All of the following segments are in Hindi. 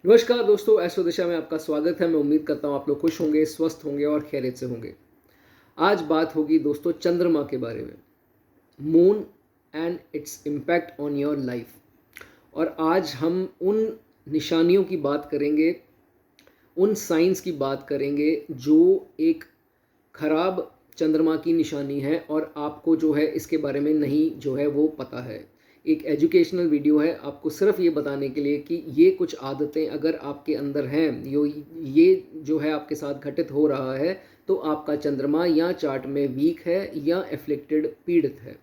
नमस्कार दोस्तों, एस्ट्रो दिशा में आपका स्वागत है। मैं उम्मीद करता हूँ आप लोग खुश होंगे, स्वस्थ होंगे और खैरियत से होंगे। आज बात होगी दोस्तों चंद्रमा के बारे में, moon and its impact on your life. और आज हम उन निशानियों की बात करेंगे, उन साइंस की बात करेंगे जो एक खराब चंद्रमा की निशानी है और आपको जो है इसके बारे में नहीं जो है वो पता है। एक एजुकेशनल वीडियो है आपको सिर्फ ये बताने के लिए कि ये कुछ आदतें अगर आपके अंदर हैं, ये जो है आपके साथ घटित हो रहा है, तो आपका चंद्रमा या चार्ट में वीक है या एफ्लिक्टेड पीड़ित है।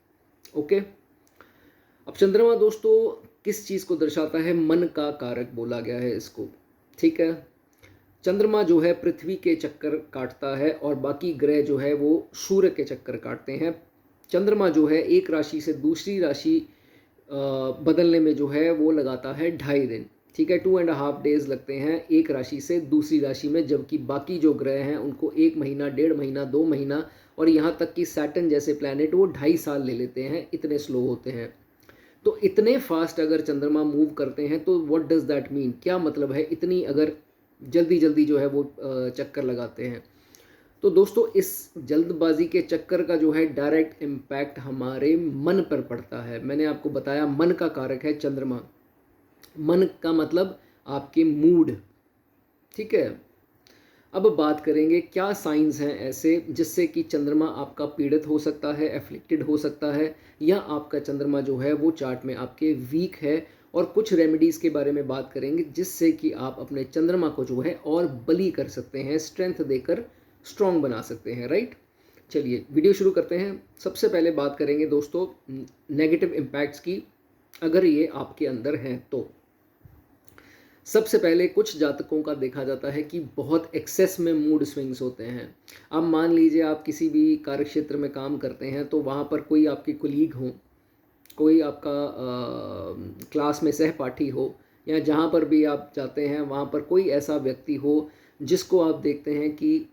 ओके। अब चंद्रमा दोस्तों किस चीज़ को दर्शाता है? मन का कारक बोला गया है इसको। ठीक है। चंद्रमा जो है पृथ्वी के चक्कर काटता है और बाकी ग्रह जो है वो सूर्य के चक्कर काटते हैं। चंद्रमा जो है एक राशि से दूसरी राशि बदलने में जो है वो लगाता है 2.5 दिन। ठीक है, 2.5 डेज लगते हैं एक राशि से दूसरी राशि में, जबकि बाकी जो ग्रह हैं उनको 1 महीना, 1.5 महीना, 2 महीना और यहाँ तक कि सैटर्न जैसे प्लैनेट वो 2.5 साल ले लेते हैं, इतने स्लो होते हैं। तो इतने फास्ट अगर चंद्रमा मूव करते हैं तो व्हाट डज दैट मीन? क्या मतलब है इतनी अगर जल्दी जल्दी जो है वो चक्कर लगाते हैं? तो दोस्तों इस जल्दबाजी के चक्कर का जो है डायरेक्ट इम्पैक्ट हमारे मन पर पड़ता है। मैंने आपको बताया मन का कारक है चंद्रमा। मन का मतलब आपके मूड। ठीक है। अब बात करेंगे क्या साइंस हैं ऐसे जिससे कि चंद्रमा आपका पीड़ित हो सकता है, एफ्लिक्टेड हो सकता है, या आपका चंद्रमा जो है वो चार्ट में आपके वीक है। और कुछ रेमेडीज़ के बारे में बात करेंगे जिससे कि आप अपने चंद्रमा को जो है और बली कर सकते हैं, स्ट्रेंथ देकर स्ट्रॉन्ग बना सकते हैं। राइट। चलिए वीडियो शुरू करते हैं। सबसे पहले बात करेंगे दोस्तों नेगेटिव इम्पैक्ट्स की, अगर ये आपके अंदर हैं तो। सबसे पहले कुछ जातकों का देखा जाता है कि बहुत एक्सेस में मूड स्विंग्स होते हैं। अब मान लीजिए आप किसी भी कार्य क्षेत्र में काम करते हैं तो वहाँ पर कोई आपके कुलीग हो, कोई आपका क्लास में सहपाठी हो, या जहाँ पर भी आप जाते हैं वहाँ पर कोई ऐसा व्यक्ति हो जिसको आप देखते हैं कि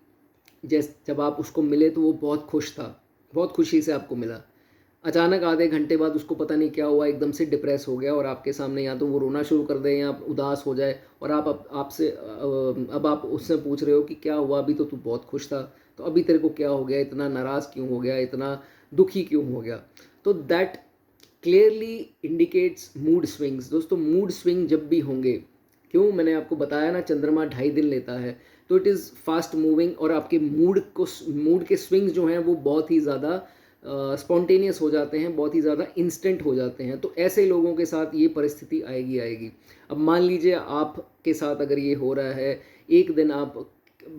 जब आप उसको मिले तो वो बहुत खुश था, बहुत खुशी से आपको मिला। अचानक आधे घंटे बाद उसको पता नहीं क्या हुआ, एकदम से डिप्रेस हो गया और आपके सामने या तो वो रोना शुरू कर दे या उदास हो जाए, और आप आपसे अब आप उससे पूछ रहे हो कि क्या हुआ, अभी तो तू बहुत खुश था, तो अभी तेरे को क्या हो गया, इतना नाराज़ क्यों हो गया, इतना दुखी क्यों हो गया? तो that clearly indicates mood swings. दोस्तों मूड स्विंग जब भी होंगे, क्यों मैंने आपको बताया ना चंद्रमा 2.5 दिन लेता है, तो इट इज़ फास्ट मूविंग और आपके मूड के स्विंग्स जो हैं वो बहुत ही ज़्यादा स्पॉन्टेनियस हो जाते हैं, बहुत ही ज़्यादा इंस्टेंट हो जाते हैं। तो ऐसे लोगों के साथ ये परिस्थिति आएगी आएगी। अब मान लीजिए आपके साथ अगर ये हो रहा है, एक दिन आप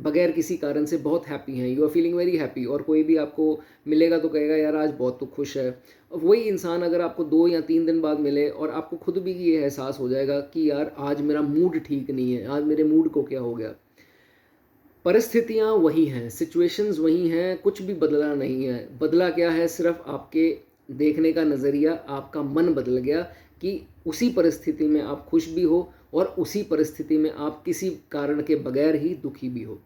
बगैर किसी कारण से बहुत हैप्पी हैं, you are feeling very happy, और कोई भी आपको मिलेगा तो कहेगा यार आज बहुत तो खुश है। वही इंसान अगर आपको 2 या 3 दिन बाद मिले और आपको खुद भी ये एहसास हो जाएगा कि यार आज मेरा मूड ठीक नहीं है, आज मेरे मूड को क्या हो गया। परिस्थितियाँ वही हैं, सिचुएशंस वही हैं, कुछ भी बदला नहीं है। बदला क्या है? सिर्फ आपके देखने का नज़रिया, आपका मन बदल गया कि उसी परिस्थिति में आप खुश भी हो और उसी परिस्थिति में आप किसी कारण के बगैर ही दुखी भी हो।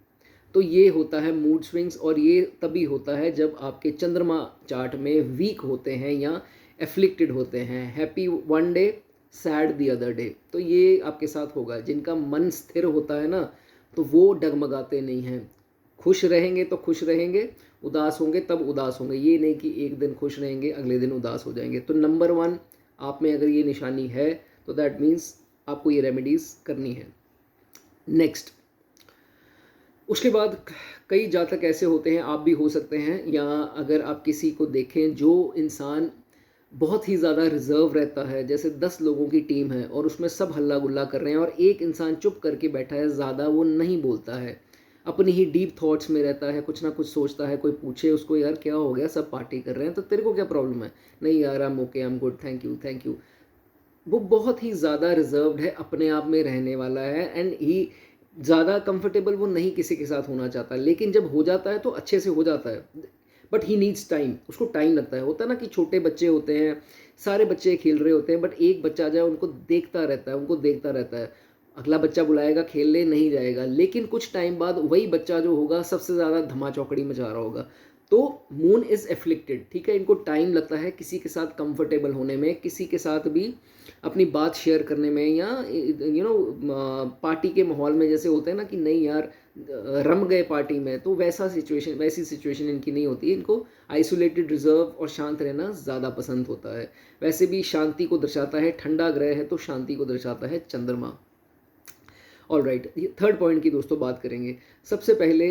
तो ये होता है मूड स्विंग्स, और ये तभी होता है जब आपके चंद्रमा चार्ट में वीक होते हैं या एफ्लिक्टेड होते हैं। Happy one day, sad the other day. तो ये आपके साथ होगा। जिनका मन स्थिर होता है ना, तो वो डगमगाते नहीं हैं। खुश रहेंगे तो खुश रहेंगे, उदास होंगे तब उदास होंगे। ये नहीं कि एक दिन खुश रहेंगे अगले दिन उदास हो जाएंगे। तो नंबर 1, आप में अगर ये निशानी है तो दैट मीन्स आपको ये रेमेडीज़ करनी है। नेक्स्ट, उसके बाद कई जातक ऐसे होते हैं, आप भी हो सकते हैं, या अगर आप किसी को देखें जो इंसान बहुत ही ज़्यादा रिजर्व रहता है, जैसे 10 लोगों की टीम है और उसमें सब हल्ला गुल्ला कर रहे हैं और एक इंसान चुप करके बैठा है, ज़्यादा वो नहीं बोलता है, अपनी ही डीप थॉट्स में रहता है, कुछ ना कुछ सोचता है। कोई पूछे उसको यार क्या हो गया, सब पार्टी कर रहे हैं तो तेरे को क्या प्रॉब्लम है? नहीं यार, I am okay, I am good, thank you thank you. वो बहुत ही ज़्यादा रिजर्व्ड है, अपने आप में रहने वाला है, एंड ही ज़्यादा कंफर्टेबल वो नहीं किसी के साथ होना चाहता। लेकिन जब हो जाता है तो अच्छे से हो जाता है, बट ही नीड्स टाइम। उसको टाइम लगता है। होता है ना कि छोटे बच्चे होते हैं, सारे बच्चे खेल रहे होते हैं, बट एक बच्चा जाए उनको देखता रहता है, उनको देखता रहता है। अगला बच्चा बुलाएगा खेलने, नहीं जाएगा, लेकिन कुछ टाइम बाद वही बच्चा जो होगा सबसे ज़्यादा धमा चौकड़ी मचा रहा होगा। तो मून इज़ एफ्लिक्टेड, ठीक है, इनको टाइम लगता है किसी के साथ कंफर्टेबल होने में, किसी के साथ भी अपनी बात शेयर करने में, या पार्टी के माहौल में जैसे होते हैं ना कि नहीं यार रम गए पार्टी में, तो वैसी सिचुएशन इनकी नहीं होती। इनको आइसोलेटेड, रिजर्व और शांत रहना ज़्यादा पसंद होता है। वैसे भी शांति को दर्शाता है, ठंडा ग्रह है तो शांति को दर्शाता है चंद्रमा। ऑल राइट, थर्ड पॉइंट की दोस्तों बात करेंगे। सबसे पहले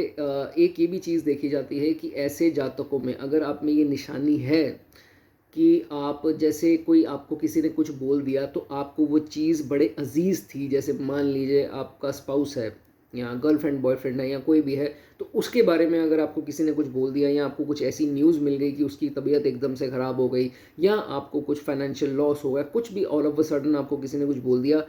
एक ये भी चीज़ देखी जाती है कि ऐसे जातकों में अगर आप में ये निशानी है कि आप जैसे कोई आपको किसी ने कुछ बोल दिया तो आपको वो चीज़ बड़े अजीज़ थी, जैसे मान लीजिए आपका स्पाउस है या गर्लफ्रेंड बॉयफ्रेंड है या कोई भी है, तो उसके बारे में अगर आपको किसी ने कुछ बोल दिया या आपको कुछ ऐसी न्यूज़ मिल गई कि उसकी तबीयत एकदम से ख़राब हो गई या आपको कुछ फाइनेंशियल लॉस हो गया, कुछ भी ऑल ऑफ अ सडन आपको किसी ने कुछ बोल दिया,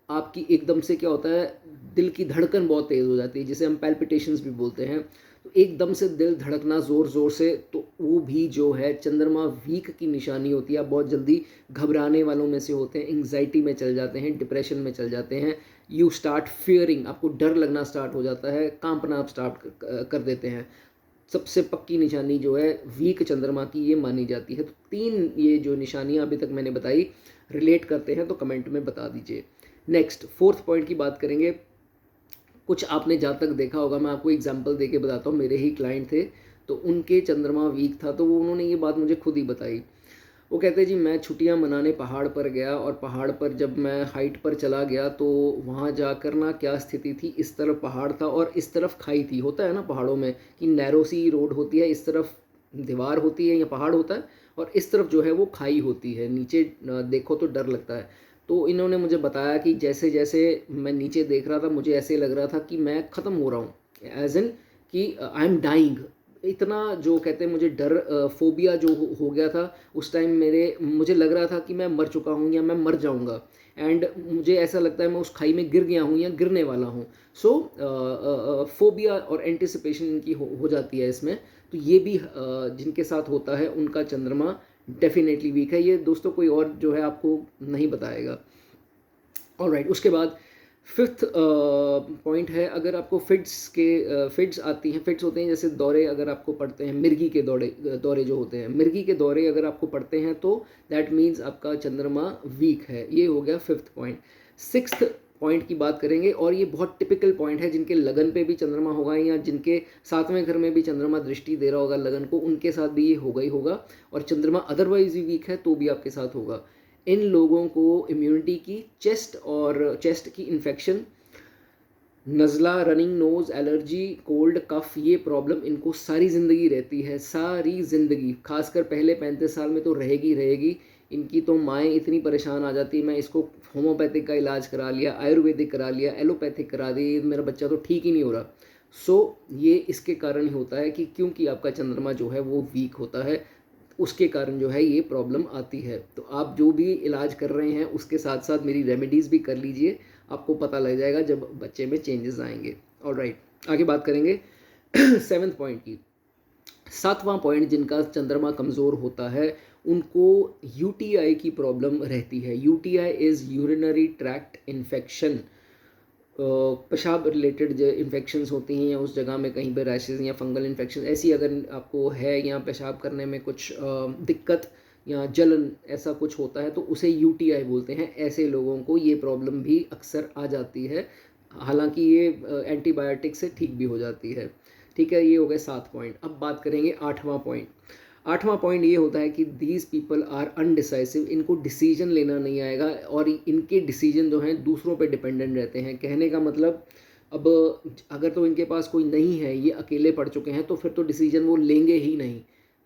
आपकी एकदम से क्या होता है, दिल की धड़कन बहुत तेज़ हो जाती है, जिसे हम पैल्पिटेशंस भी बोलते हैं। तो एकदम से दिल धड़कना ज़ोर ज़ोर से, तो वो भी जो है चंद्रमा वीक की निशानी होती है। आप बहुत जल्दी घबराने वालों में से होते हैं, एंग्जाइटी में चल जाते हैं, डिप्रेशन में चल जाते हैं। यू स्टार्ट फियरिंग, आपको डर लगना स्टार्ट हो जाता है, कांपना आप स्टार्ट कर देते हैं। सबसे पक्की निशानी जो है वीक चंद्रमा की ये मानी जाती है। तो 3 ये जो निशानियाँ अभी तक मैंने बताई रिलेट करते हैं तो कमेंट में बता दीजिए। नेक्स्ट फोर्थ पॉइंट की बात करेंगे। कुछ आपने जातक देखा होगा, मैं आपको एग्जांपल देके बताता हूँ। मेरे ही क्लाइंट थे, तो उनके चंद्रमा वीक था, तो वो उन्होंने ये बात मुझे खुद ही बताई। वो कहते जी मैं छुट्टियां मनाने पहाड़ पर गया, और पहाड़ पर जब मैं हाइट पर चला गया तो वहाँ जाकर ना क्या स्थिति थी, इस तरफ पहाड़ था और इस तरफ खाई थी। होता है ना पहाड़ों में कि नैरो सी रोड होती है, इस तरफ दीवार होती है या पहाड़ होता है और इस तरफ जो है वो खाई होती है, नीचे देखो तो डर लगता है। तो इन्होंने मुझे बताया कि जैसे जैसे मैं नीचे देख रहा था मुझे ऐसे लग रहा था कि मैं ख़त्म हो रहा हूँ, एज इन कि आई एम डाइंग। इतना जो कहते हैं मुझे डर, फोबिया जो हो गया था उस टाइम, मुझे लग रहा था कि मैं मर चुका हूँ या मैं मर जाऊँगा, एंड मुझे ऐसा लगता है मैं उस खाई में गिर गया हूँ या गिरने वाला हूँ। सो फोबिया और एंटिसिपेशन इनकी हो जाती है इसमें। तो ये भी जिनके साथ होता है उनका चंद्रमा डेफिनेटली वीक है। ये दोस्तों कोई और जो है आपको नहीं बताएगा। ऑल राइट, उसके बाद फिफ्थ पॉइंट है, अगर आपको फिट्स आती हैं, फिट्स होते हैं जैसे दौरे, अगर आपको पड़ते हैं मिर्गी के दौरे जो होते हैं, मिर्गी के दौरे अगर आपको पड़ते हैं तो दैट मीन्स आपका चंद्रमा वीक है। ये हो गया फिफ्थ पॉइंट। सिक्स्थ पॉइंट की बात करेंगे, और ये बहुत टिपिकल पॉइंट है, जिनके लगन पे भी चंद्रमा होगा या जिनके 7वें घर में भी चंद्रमा दृष्टि दे रहा होगा लगन को, उनके साथ भी ये होगा ही होगा। और चंद्रमा अदरवाइज भी वीक है तो भी आपके साथ होगा। इन लोगों को इम्यूनिटी की चेस्ट की इन्फेक्शन, नज़ला, running nose, allergy, cold, cough, ये प्रॉब्लम इनको सारी ज़िंदगी रहती है, सारी ज़िंदगी। खासकर पहले 35 साल में तो रहेगी रहेगी। इनकी तो माएँ इतनी परेशान आ जाती, मैं इसको होम्योपैथिक का इलाज करा लिया, आयुर्वेदिक करा लिया, एलोपैथिक करा दी, मेरा बच्चा तो ठीक ही नहीं हो रहा। सो ये इसके कारण ही होता है कि क्योंकि आपका चंद्रमा जो है वो वीक होता है, उसके कारण जो है ये प्रॉब्लम आती है। तो आप जो भी इलाज कर रहे हैं उसके साथ साथ मेरी रेमेडीज़ भी कर लीजिए, आपको पता लग जाएगा जब बच्चे में चेंजेस आएंगे। ऑल राइट, आगे बात करेंगे सेवन्थ पॉइंट की। 7वां पॉइंट, जिनका चंद्रमा कमज़ोर होता है उनको यूटीआई की प्रॉब्लम रहती है। UTI is urinary tract infection. पेशाब रिलेटेड जो इन्फेक्शंस होती हैं या उस जगह में कहीं पे रैशेज़ या फंगल इन्फेक्शन ऐसी अगर आपको है, या पेशाब करने में कुछ दिक्कत या जलन ऐसा कुछ होता है तो उसे यूटीआई बोलते हैं। ऐसे लोगों को ये प्रॉब्लम भी अक्सर आ जाती है, हालांकि ये एंटीबायोटिक से ठीक भी हो जाती है। ठीक है, ये हो गए 7 पॉइंट। अब बात करेंगे 8वां पॉइंट। 8वां पॉइंट ये होता है कि दीज पीपल आर अनडिसाइसिव। इनको डिसीजन लेना नहीं आएगा और इनके डिसीजन जो हैं दूसरों पे डिपेंडेंट रहते हैं। कहने का मतलब, अब अगर तो इनके पास कोई नहीं है, ये अकेले पड़ चुके हैं, तो फिर तो डिसीजन वो लेंगे ही नहीं।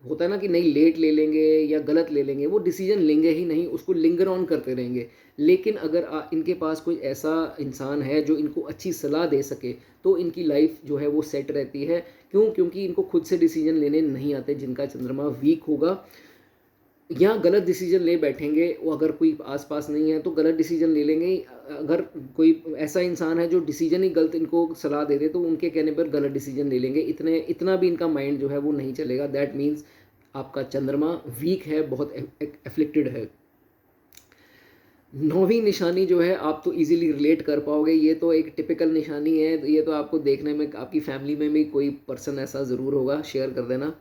होता है ना कि नहीं, लेट ले लेंगे या गलत ले लेंगे, वो डिसीजन लेंगे ही नहीं, उसको लिंगर ऑन करते रहेंगे। लेकिन अगर इनके पास कोई ऐसा इंसान है जो इनको अच्छी सलाह दे सके तो इनकी लाइफ जो है वो सेट रहती है। क्यों? क्योंकि इनको खुद से डिसीजन लेने नहीं आते। जिनका चंद्रमा वीक होगा या गलत डिसीजन ले बैठेंगे, वो अगर कोई आसपास नहीं है तो गलत डिसीजन ले लेंगे। अगर कोई ऐसा इंसान है जो डिसीजन ही गलत इनको सलाह दे दे तो उनके कहने पर गलत डिसीजन ले लेंगे। इतना भी इनका माइंड जो है वो नहीं चलेगा। दैट मीन्स आपका चंद्रमा वीक है, बहुत एफ्लिक्टेड है। 9वीं निशानी जो है आप तो इजीली रिलेट कर पाओगे, ये तो एक टिपिकल निशानी है, ये तो आपको देखने में आपकी फैमिली में भी कोई पर्सन ऐसा ज़रूर होगा, शेयर कर देना।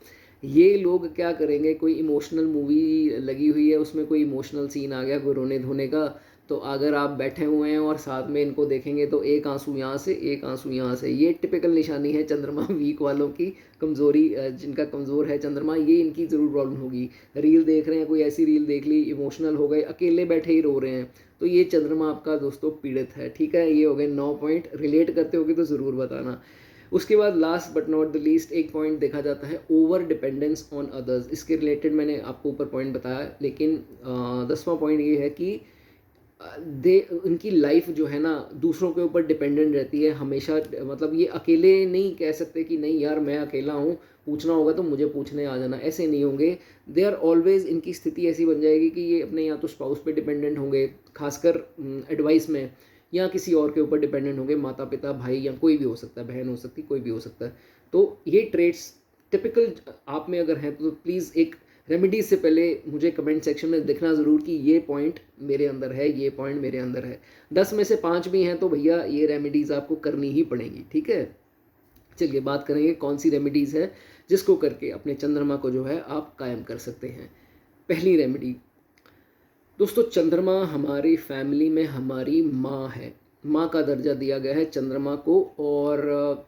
ये लोग क्या करेंगे, कोई इमोशनल मूवी लगी हुई है, उसमें कोई इमोशनल सीन आ गया, कोई रोने धोने का, तो अगर आप बैठे हुए हैं और साथ में इनको देखेंगे तो एक आंसू यहाँ से, एक आंसू यहाँ से, ये टिपिकल निशानी है चंद्रमा वीक वालों की, कमज़ोरी जिनका कमज़ोर है चंद्रमा, ये इनकी ज़रूर प्रॉब्लम होगी। रील देख रहे हैं, कोई ऐसी रील देख ली, इमोशनल हो गए, अकेले बैठे ही रो रहे हैं, तो ये चंद्रमा आपका दोस्तों पीड़ित है। ठीक है, ये हो गए 9 पॉइंट, रिलेट करते होगे तो ज़रूर बताना। उसके बाद last but not the least एक पॉइंट देखा जाता है, ओवर डिपेंडेंस ऑन अदर्स। इसके रिलेटेड मैंने आपको ऊपर पॉइंट बताया, लेकिन 10वां पॉइंट ये है कि दे उनकी लाइफ जो है ना दूसरों के ऊपर डिपेंडेंट रहती है हमेशा, मतलब ये अकेले नहीं कह सकते कि नहीं यार मैं अकेला हूँ, पूछना होगा तो मुझे पूछने आ जाना, ऐसे नहीं होंगे। दे आर ऑलवेज, इनकी स्थिति ऐसी बन जाएगी कि ये अपने या तो स्पाउस पे डिपेंडेंट होंगे, खासकर एडवाइस में, या किसी और के ऊपर डिपेंडेंट होंगे, माता पिता भाई या कोई भी हो सकता है, बहन हो सकती है, कोई भी हो सकता है। तो ये ट्रेट्स टिपिकल आप में अगर हैं तो प्लीज़ एक रेमेडीज से पहले मुझे कमेंट सेक्शन में दिखना ज़रूर कि ये पॉइंट मेरे अंदर है, ये पॉइंट मेरे अंदर है। 10 में से 5 भी हैं तो भैया ये रेमेडीज़ आपको करनी ही पड़ेंगी। ठीक है, चलिए बात करेंगे कौन सी रेमेडीज़ है जिसको करके अपने चंद्रमा को जो है आप कायम कर सकते हैं। पहली रेमेडी दोस्तों, चंद्रमा हमारी फैमिली में हमारी माँ है, माँ का दर्जा दिया गया है चंद्रमा को, और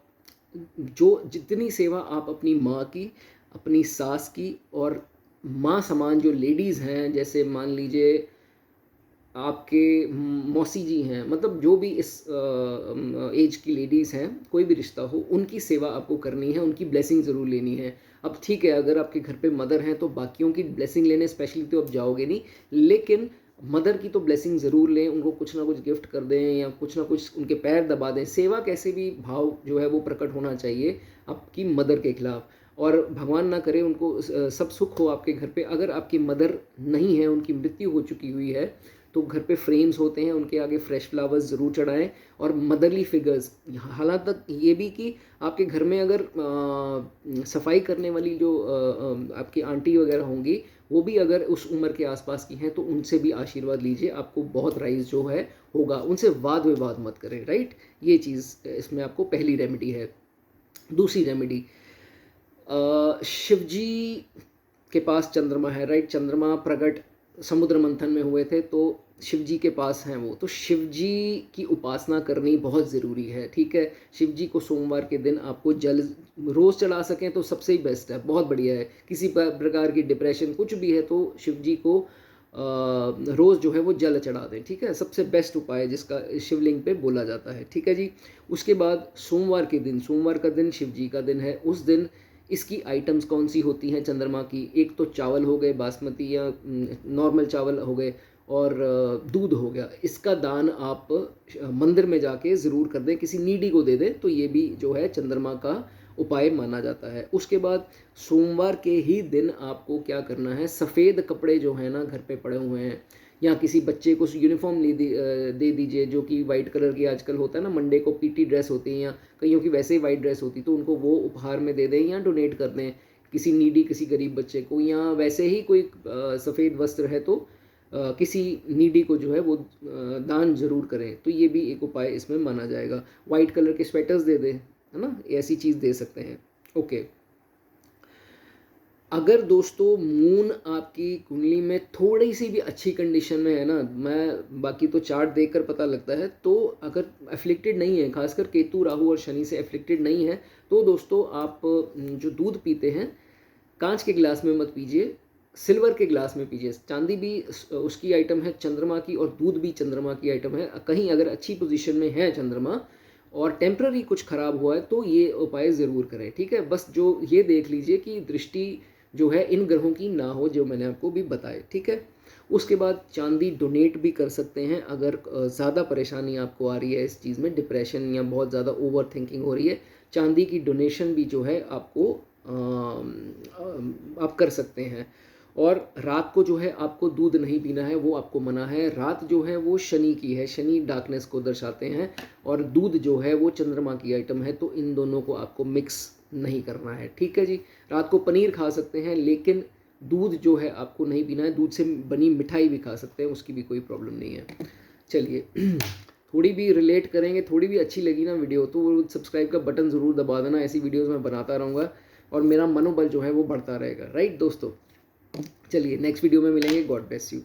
जो जितनी सेवा आप अपनी माँ की, अपनी सास की, और माँ समान जो लेडीज़ हैं, जैसे मान लीजिए आपके मौसी जी हैं, मतलब जो भी इस एज की लेडीज़ हैं, कोई भी रिश्ता हो, उनकी सेवा आपको करनी है, उनकी ब्लेसिंग ज़रूर लेनी है। अब ठीक है, अगर आपके घर पे मदर हैं तो बाकियों की ब्लेसिंग लेने स्पेशली तो आप जाओगे नहीं, लेकिन मदर की तो ब्लेसिंग ज़रूर लें, उनको कुछ ना कुछ गिफ्ट कर दें या कुछ ना कुछ उनके पैर दबा दें। सेवा कैसे भी भाव जो है वो प्रकट होना चाहिए आपकी मदर के खिलाफ, और भगवान ना करे उनको सब सुख हो आपके घर पे। अगर आपकी मदर नहीं है, उनकी मृत्यु हो चुकी हुई है, तो घर पे फ्रेम्स होते हैं, उनके आगे फ्रेश फ्लावर्स ज़रूर चढ़ाएं, और मदरली फिगर्स, हालांकि ये भी कि आपके घर में अगर सफाई करने वाली जो आपकी आंटी वगैरह होंगी, वो भी अगर उस उम्र के आसपास की हैं तो उनसे भी आशीर्वाद लीजिए, आपको बहुत राइज जो है होगा। उनसे वाद विवाद मत करें, राइट। ये चीज़ इसमें आपको पहली रेमेडी है। दूसरी रेमेडी, शिवजी के पास चंद्रमा है, राइट। चंद्रमा प्रकट समुद्र मंथन में हुए थे, तो शिवजी के पास हैं वो, तो शिवजी की उपासना करनी बहुत ज़रूरी है। ठीक है, शिवजी को सोमवार के दिन आपको जल रोज़ चढ़ा सकें तो सबसे ही बेस्ट है, बहुत बढ़िया है। किसी प्रकार की डिप्रेशन कुछ भी है तो शिवजी को रोज़ जो है वो जल चढ़ा दें। ठीक है, सबसे बेस्ट उपाय है जिसका शिवलिंग पे बोला जाता है। ठीक है जी। उसके बाद सोमवार के दिन, सोमवार का दिन शिवजी का दिन है, उस दिन इसकी आइटम्स कौन सी होती हैं चंद्रमा की, एक तो चावल हो गए बासमती या नॉर्मल चावल हो गए, और दूध हो गया। इसका दान आप मंदिर में जाके ज़रूर कर दें, किसी नीडी को दे दें, तो ये भी जो है चंद्रमा का उपाय माना जाता है। उसके बाद सोमवार के ही दिन आपको क्या करना है, सफ़ेद कपड़े जो हैं ना घर पे पड़े हुए हैं, या किसी बच्चे को यूनिफॉर्म दे दीजिए, जो कि वाइट कलर की आजकल होता है ना, मंडे को पीटी ड्रेस होती है, या कईयों की वैसे ही वाइट ड्रेस होती, तो उनको वो उपहार में दे दें या डोनेट कर दें किसी नीडी, किसी गरीब बच्चे को, या वैसे ही कोई सफ़ेद वस्त्र है तो किसी नीडी को जो है वो दान जरूर करें, तो ये भी एक उपाय इसमें माना जाएगा। वाइट कलर के स्वेटर्स दे दें, है ना, ऐसी चीज़ दे सकते हैं। ओके, अगर दोस्तों मून आपकी कुंडली में थोड़ी सी भी अच्छी कंडीशन में है ना, मैं बाकी तो चार्ट देखकर पता लगता है, तो अगर एफ्लिक्टेड नहीं है, खासकर केतु राहु और शनि से एफ्लिक्टेड नहीं है, तो दोस्तों आप जो दूध पीते हैं कांच के गिलास में मत पीजिए, सिल्वर के गिलास में पीजिए। चांदी भी उसकी आइटम है चंद्रमा की, और दूध भी चंद्रमा की आइटम है। कहीं अगर अच्छी पोजीशन में है चंद्रमा और टेम्प्ररी कुछ खराब हुआ है तो ये उपाय ज़रूर करें। ठीक है, बस जो ये देख लीजिए कि दृष्टि जो है इन ग्रहों की ना हो, जो मैंने आपको भी बताए। ठीक है, उसके बाद चांदी डोनेट भी कर सकते हैं अगर ज़्यादा परेशानी आपको आ रही है इस चीज़ में, डिप्रेशन या बहुत ज़्यादा ओवर थिंकिंग हो रही है, चांदी की डोनेशन भी जो है आपको आप कर सकते हैं। और रात को जो है आपको दूध नहीं पीना है, वो आपको मना है। रात जो है वो शनि की है, शनि डार्कनेस को दर्शाते हैं, और दूध जो है वो चंद्रमा की आइटम है, तो इन दोनों को आपको मिक्स नहीं करना है। ठीक है जी। रात को पनीर खा सकते हैं, लेकिन दूध जो है आपको नहीं पीना है, दूध से बनी मिठाई भी खा सकते हैं, उसकी भी कोई प्रॉब्लम नहीं है। चलिए थोड़ी भी रिलेट करेंगे, थोड़ी भी अच्छी लगी ना वीडियो तो वो सब्सक्राइब का बटन ज़रूर दबा देना, ऐसी वीडियोज़ मैं बनाता रहूँगा और मेरा मनोबल जो है वो बढ़ता रहेगा। राइट दोस्तों, चलिए नेक्स्ट वीडियो में मिलेंगे। God bless you.